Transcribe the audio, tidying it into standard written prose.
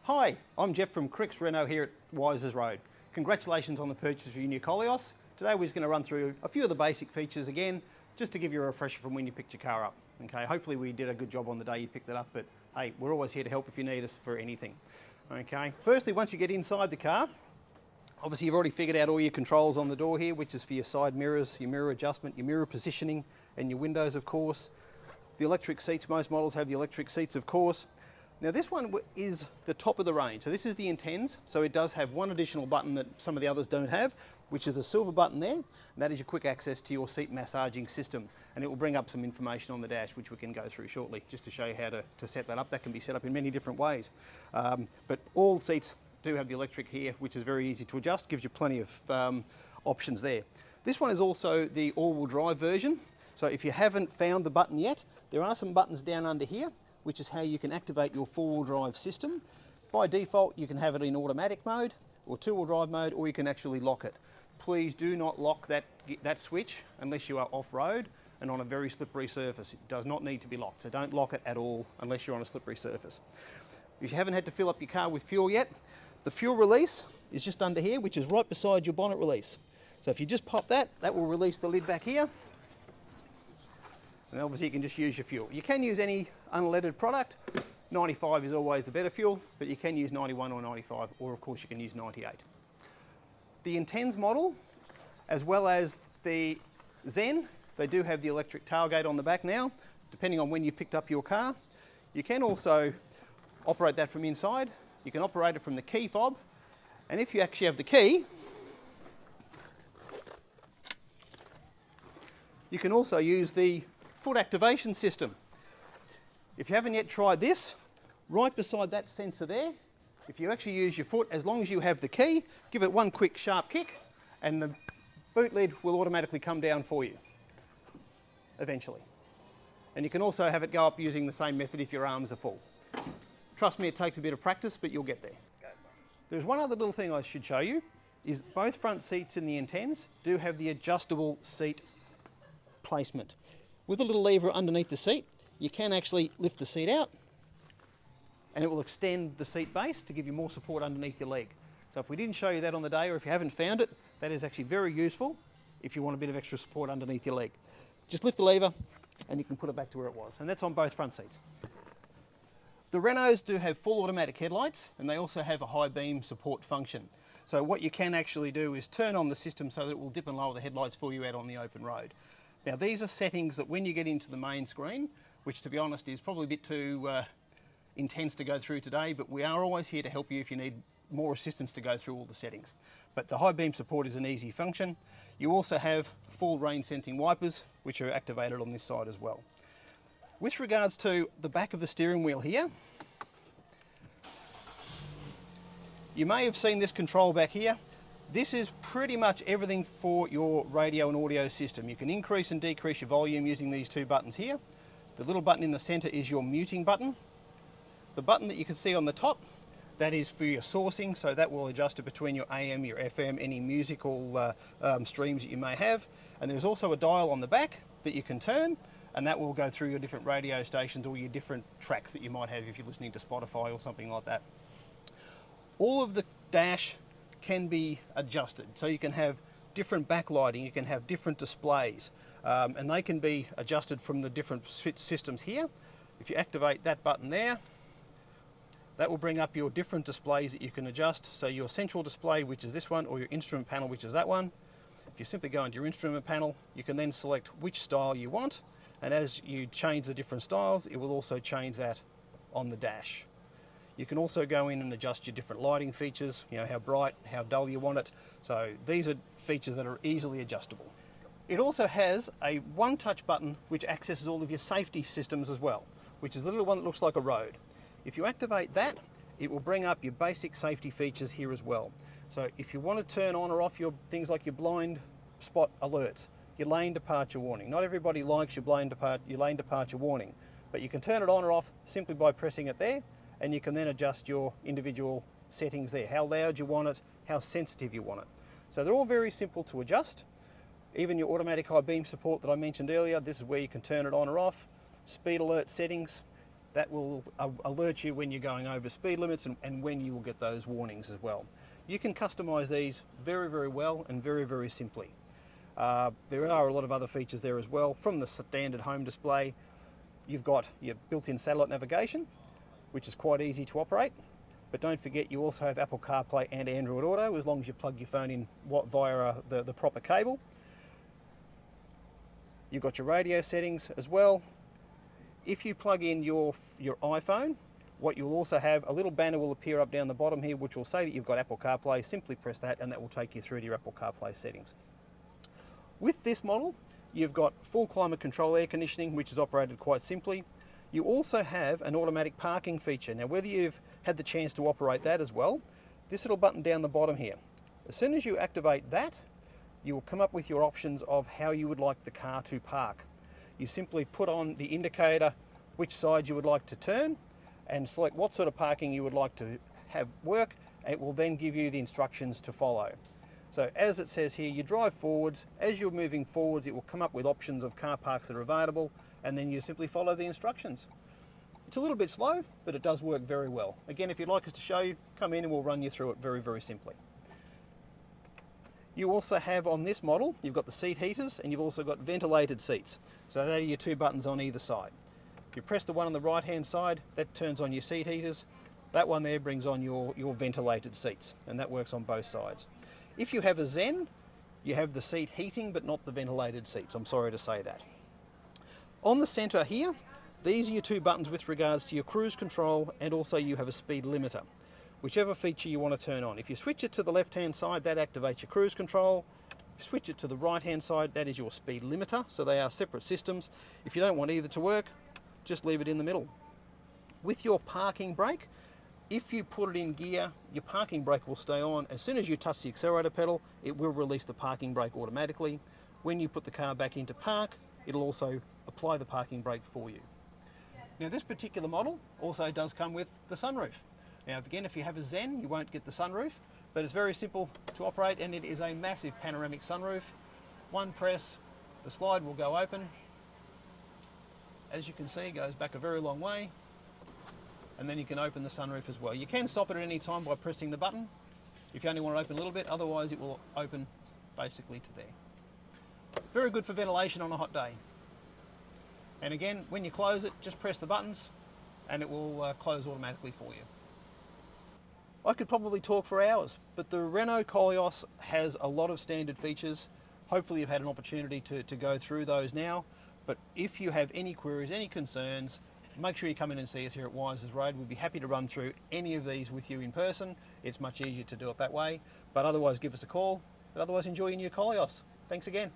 Hi, I'm Jeff from CRICKS Renault here at Wisers Road. Congratulations on the purchase of your new Koleos. Today we're just going to run through a few of the basic features again, just to give you a refresher from when you picked your car up. Okay, hopefully we did a good job on the day you picked it up, but hey, we're always here to help if you need us for anything. Okay, firstly, once you get inside the car, obviously you've already figured out all your controls on the door here, which is for your side mirrors, your mirror adjustment, your mirror positioning, and your windows, of course. The electric seats, most models have the electric seats, of course. Now this one is the top of the range, so this is the Intense, so it does have one additional button that some of the others don't have, which is a silver button there, and that is your quick access to your seat massaging system, and it will bring up some information on the dash which we can go through shortly, just to show you how to set that up. That can be set up in many different ways, but all seats do have the electric here, which is very easy to adjust, gives you plenty of options there. This one is also the all-wheel drive version, so if you haven't found the button yet, there are some buttons down under here, which is how you can activate your four-wheel drive system. By default, you can have it in automatic mode or two-wheel drive mode, or you can actually lock it. Please do not lock that switch unless you are off-road and on a very slippery surface. It does not need to be locked, so don't lock it at all unless you're on a slippery surface. If you haven't had to fill up your car with fuel yet, the fuel release is just under here, which is right beside your bonnet release. So if you just pop that, that will release the lid back here. And obviously you can just use your fuel. You can use any unleaded product. 95 is always the better fuel, but you can use 91 or 95, or of course you can use 98. The Intense model, as well as the Zen, they do have the electric tailgate on the back now, depending on when you've picked up your car. You can also operate that from inside. You can operate it from the key fob, and if you actually have the key, you can also use the foot activation system. If you haven't yet tried this, right beside that sensor there, if you actually use your foot, as long as you have the key, give it one quick sharp kick and the boot lid will automatically come down for you, eventually. And you can also have it go up using the same method if your arms are full. Trust me, it takes a bit of practice, but you'll get there. There's one other little thing I should show you, is both front seats in the Intense do have the adjustable seat placement. With a little lever underneath the seat, you can actually lift the seat out and it will extend the seat base to give you more support underneath your leg. So if we didn't show you that on the day, or if you haven't found it, that is actually very useful if you want a bit of extra support underneath your leg. Just lift the lever and you can put it back to where it was, and that's on both front seats. The Renaults do have full automatic headlights, and they also have a high beam support function. So what you can actually do is turn on the system so that it will dip and lower the headlights for you out on the open road. Now these are settings that when you get into the main screen, which to be honest is probably a bit too intense to go through today, but we are always here to help you if you need more assistance to go through all the settings. But the high beam support is an easy function. You also have full rain sensing wipers, which are activated on this side as well. With regards to the back of the steering wheel here, you may have seen this control back here. This is pretty much everything for your radio and audio system. You can increase and decrease your volume using these two buttons here. The little button in the center is your muting button. The button that you can see on the top, that is for your sourcing, so that will adjust it between your AM, your FM, any musical streams that you may have. And there's also a dial on the back that you can turn, and that will go through your different radio stations or your different tracks that you might have if you're listening to Spotify or something like that. All of the dash can be adjusted, so you can have different backlighting, you can have different displays, and they can be adjusted from the different systems here. If you activate that button there, that will bring up your different displays that you can adjust. So your central display, which is this one, or your instrument panel, which is that one. If you simply go into your instrument panel, you can then select which style you want, and as you change the different styles, it will also change that on the dash. You can also go in and adjust your different lighting features, you know, how bright, how dull you want it. So these are features that are easily adjustable. It also has a one-touch button which accesses all of your safety systems as well, which is the little one that looks like a road. If you activate that, it will bring up your basic safety features here as well. So if you want to turn on or off your things like your blind spot alerts, your lane departure warning. Not everybody likes your lane departure warning, but you can turn it on or off simply by pressing it there, and you can then adjust your individual settings there, how loud you want it, how sensitive you want it. So they're all very simple to adjust. Even your automatic high beam support that I mentioned earlier, this is where you can turn it on or off. Speed alert settings, That will alert you when you're going over speed limits and when you will get those warnings as well. You can customize these very, very well and very, very simply. There are a lot of other features there as well. From the standard home display, you've got your built-in satellite navigation, which is quite easy to operate. But don't forget, you also have Apple CarPlay and Android Auto, as long as you plug your phone in via the proper cable. You've got your radio settings as well. If you plug in your iPhone, what you'll also have, a little banner will appear up down the bottom here, which will say that you've got Apple CarPlay. Simply press that and that will take you through to your Apple CarPlay settings. With this model, you've got full climate control air conditioning, which is operated quite simply. You also have an automatic parking feature. Now, whether you've had the chance to operate that as well, this little button down the bottom here, as soon as you activate that, you will come up with your options of how you would like the car to park. You simply put on the indicator which side you would like to turn and select what sort of parking you would like to have work. It will then give you the instructions to follow. So as it says here, you drive forwards. As you're moving forwards, it will come up with options of car parks that are available, and then you simply follow the instructions. It's a little bit slow, but it does work very well. Again, if you'd like us to show you, come in and we'll run you through it very, very simply. You also have on this model, you've got the seat heaters and you've also got ventilated seats. So they are your two buttons on either side. If you press the one on the right hand side, that turns on your seat heaters. That one there brings on your ventilated seats, and that works on both sides. If you have a Zen, you have the seat heating but not the ventilated seats. I'm sorry to say that. On the center here, these are your two buttons with regards to your cruise control, and also you have a speed limiter, whichever feature you want to turn on. If you switch it to the left hand side, that activates your cruise control. If you switch it to the right hand side, that is your speed limiter. So they are separate systems. If you don't want either to work, just leave it in the middle. With your parking brake, if you put it in gear, your parking brake will stay on. As soon as you touch the accelerator pedal, it will release the parking brake automatically. When you put the car back into park, it'll also apply the parking brake for you. Now, this particular model also does come with the sunroof. Now, again, if you have a Zen, you won't get the sunroof, but it's very simple to operate, and it is a massive panoramic sunroof. One press, the slide will go open. As you can see, it goes back a very long way, and then you can open the sunroof as well. You can stop it at any time by pressing the button if you only want to open a little bit, otherwise it will open basically to there. Very good for ventilation on a hot day. And again, when you close it, just press the buttons and it will close automatically for you. I could probably talk for hours, but the Renault Koleos has a lot of standard features. Hopefully you've had an opportunity to go through those now. But if you have any queries, any concerns, make sure you come in and see us here at Wises Road. We'd be happy to run through any of these with you in person. It's much easier to do it that way. But otherwise, give us a call. But otherwise, enjoy your new Koleos. Thanks again.